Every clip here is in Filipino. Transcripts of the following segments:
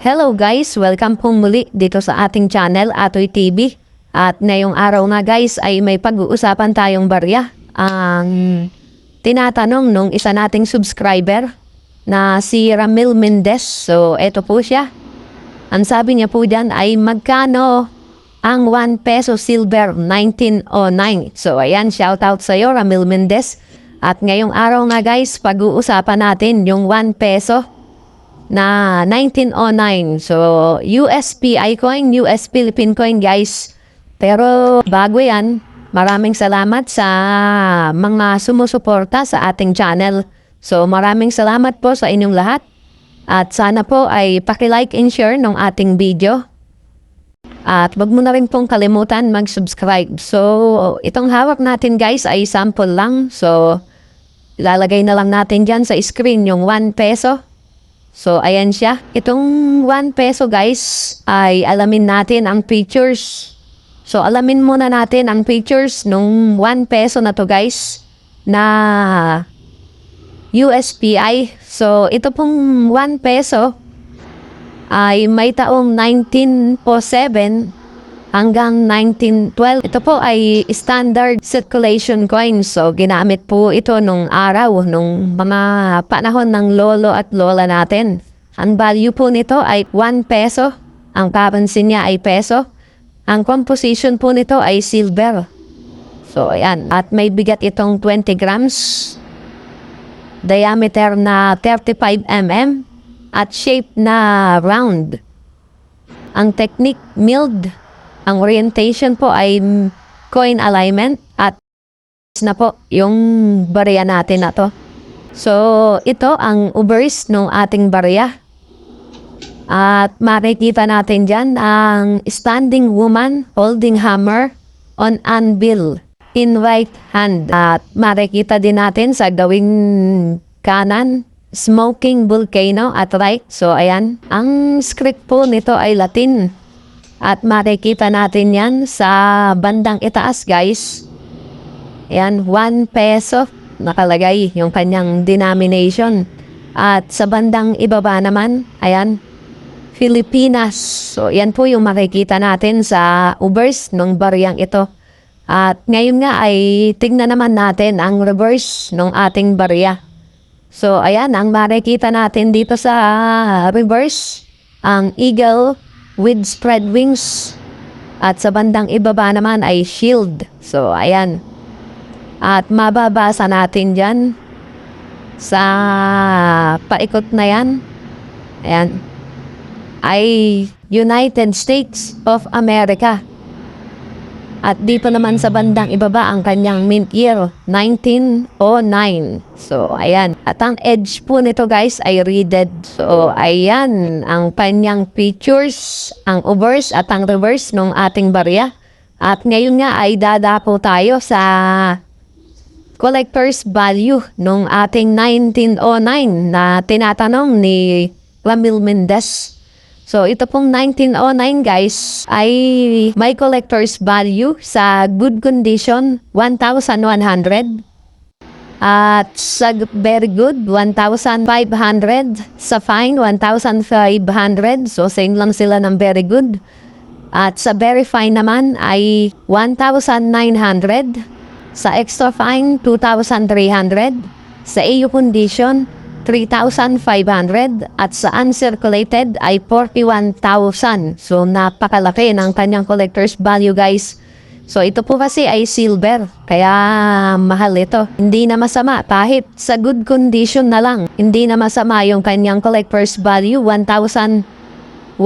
Hello guys! Welcome pong muli dito sa ating channel, Atoy TV. At ngayong araw nga guys ay may pag-uusapan tayong barya. Ang tinatanong nung isa nating subscriber na si Ramil Mendez. So eto po siya. Ang sabi niya po dyan ay magkano ang 1 peso silver 1909. So ayan, shoutout sa iyo Ramil Mendez. At ngayong araw nga guys, pag-uusapan natin yung 1 peso na 1909. So, USPI coin, US Philippine coin guys. Pero bago yan, maraming salamat sa mga sumusuporta sa ating channel. So, maraming salamat po sa inyong lahat. At sana po ay paki-like and share ng ating video. At wag mo na rin pong kalimutan mag-subscribe. So, itong hawak natin guys ay sample lang. So, ilalagay na lang natin dyan sa screen yung 1 peso. So, ayan siya. Itong 1 peso guys, ay alamin natin ang features. So, alamin muna natin ang features nung 1 peso na to guys, na USPI. So, ito pong 1 peso ay may taong 1907 hanggang 1912. Ito po ay standard circulation coin. So, ginamit po ito nung araw, nung mga panahon ng lolo at lola natin. Ang value po nito ay 1 peso. Ang currency niya ay peso. Ang composition po nito ay silver. So, ayan. At may bigat itong 20 grams. Diameter na 35 mm. At shape na round. Ang technique, milled. Ang orientation po ay coin alignment at na po yung barya natin na to. So, ito ang ubers ng ating barya. At makikita natin dyan ang standing woman holding hammer on anvil in right hand. At makikita din natin sa gawing kanan, smoking volcano at right. So, ayan. Ang script po nito ay Latin. At makikita natin yan sa bandang itaas guys. Ayan, 1 peso nakalagay yung kanyang denomination. At sa bandang ibaba naman, ayan, Pilipinas. So yan po yung makikita natin sa ubers ng baryang ito. At ngayon nga ay tingnan naman natin ang reverse ng ating barya. So ayan, ang makikita natin dito sa reverse, ang eagle with spread wings. At sa bandang ibaba naman ay shield. So, ayan. At mababasa natin dyan sa paikot na yan. Ayan. Ay United States of America. At dito naman sa bandang ibaba ang kanyang mint year, 1909. So, ayan. At ang edge po nito guys ay reeded. So, ayan ang kanyang features, ang overs at ang reverse ng ating barya. At ngayon nga ay dadapo tayo sa collector's value ng ating 1909 na tinatanong ni Ramil Mendez. So, ito pong 1909 guys ay may collector's value sa good condition, 1,100. At sa very good, 1,500. Sa fine, 1,500. So, same lang sila ng very good. At sa very fine naman ay 1,900. Sa extra fine, 2,300. Sa AU condition, 3,500 at sa uncirculated ay 41,000. So, napakalaki ng kanyang collector's value guys. So, ito po kasi ay silver. Kaya, mahal ito. Hindi na masama. Kahit sa good condition na lang. Hindi na masama yung kanyang collector's value, 1,100.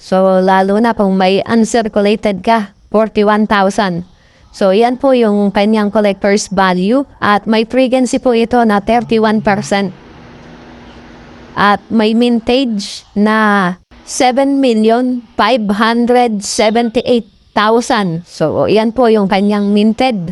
So, lalo na kung may uncirculated ka, 41,000. So, yan po yung kanyang collector's value at may frequency po ito na 31%. At may mintage na 7,578,000. So, yan po yung kanyang minted.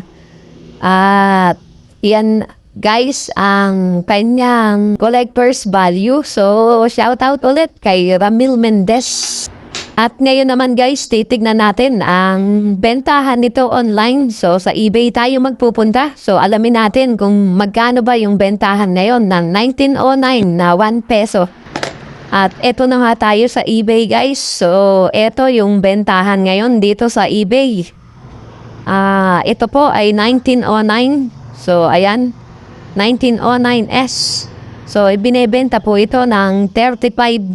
At yan guys ang kanyang collector's value. So, shout out ulit kay Ramil Mendez. At ngayon naman guys, titignan natin ang bentahan nito online. So sa eBay tayo magpupunta. So alamin natin kung magkano ba yung bentahan ngayon ng 1909 na 1 peso. At eto na nga tayo sa eBay guys. So, eto yung bentahan ngayon dito sa eBay. Ito po ay 1909. So, ayan. 1909S. So, ibinebenta po ito ng $35.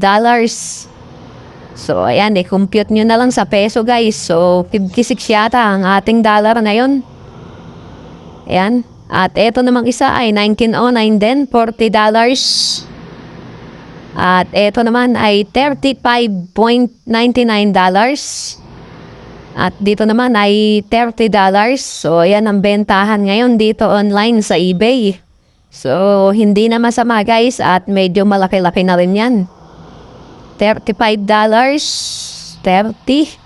So, ayan, compute nyo na lang sa peso guys. So, 56 yata ang ating dollar ngayon. Ayan. At ito namang isa ay 1909 din, $40. At ito naman ay $35.99. At dito naman ay $30. So, ayan ang bentahan ngayon dito online sa eBay. So, hindi na masama guys at medyo malaki-laki na rin yan. $35, 30.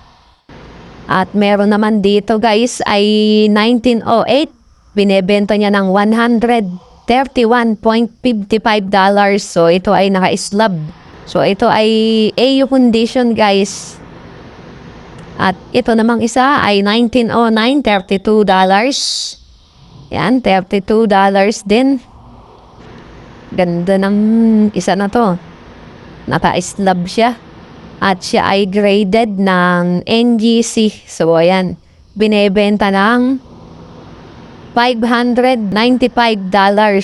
At meron naman dito guys ay 1908. Binebenta niya ng $131.55. So, ito ay naka-slab. So, ito ay AU condition guys. At ito namang isa ay 1909, $32. Yan, $32 din. Ganda ng isa na to. Naka-slab siya. At siya ay graded ng NGC. So, ayan. Binebenta ng $595.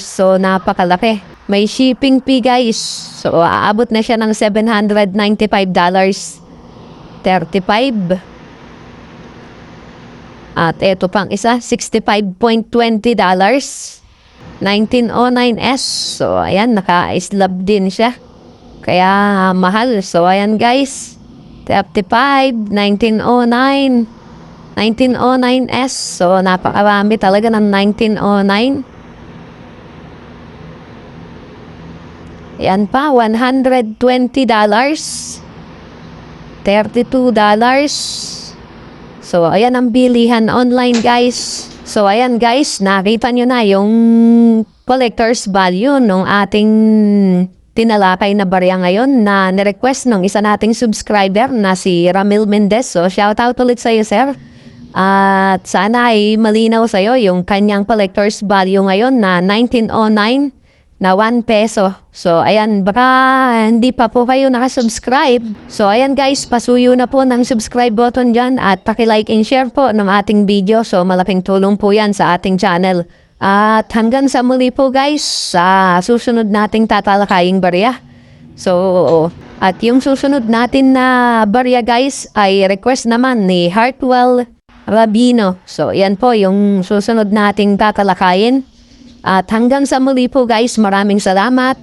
So, napakalaki. May shipping fee guys. So, aabot na siya ng $795. 35. At ito pang isa, $65.20. 1909S. So, ayan, naka-slab din siya. Kaya, mahal. So, ayan guys. 35, 1909. 1909S. So, napakarami talaga ng 1909. Ayan pa, $120. $32. So, ayan ang bilihan online guys. So, ayan guys, nakita nyo na yung collector's value ng ating tinalakay na barya ngayon na nirequest ng isa nating subscriber na si Ramil Mendez. So, shoutout ulit sa'yo, sir. At sana ay malinaw sa'yo yung kanyang collector's value ngayon na 1909 na 1 peso. So, ayan, baka hindi pa po kayo nakasubscribe. So, ayan guys, pasuyo na po ng subscribe button dyan at paki-like and share po ng ating video. So, malaking tulong po yan sa ating channel. At hanggang sa muli po guys, sa susunod nating tatalakaying barya. So, at yung susunod natin na barya guys ay request naman ni Hartwell Rabino. So, yan po yung susunod nating tatalakayin. At hanggang sa muli po guys, maraming salamat.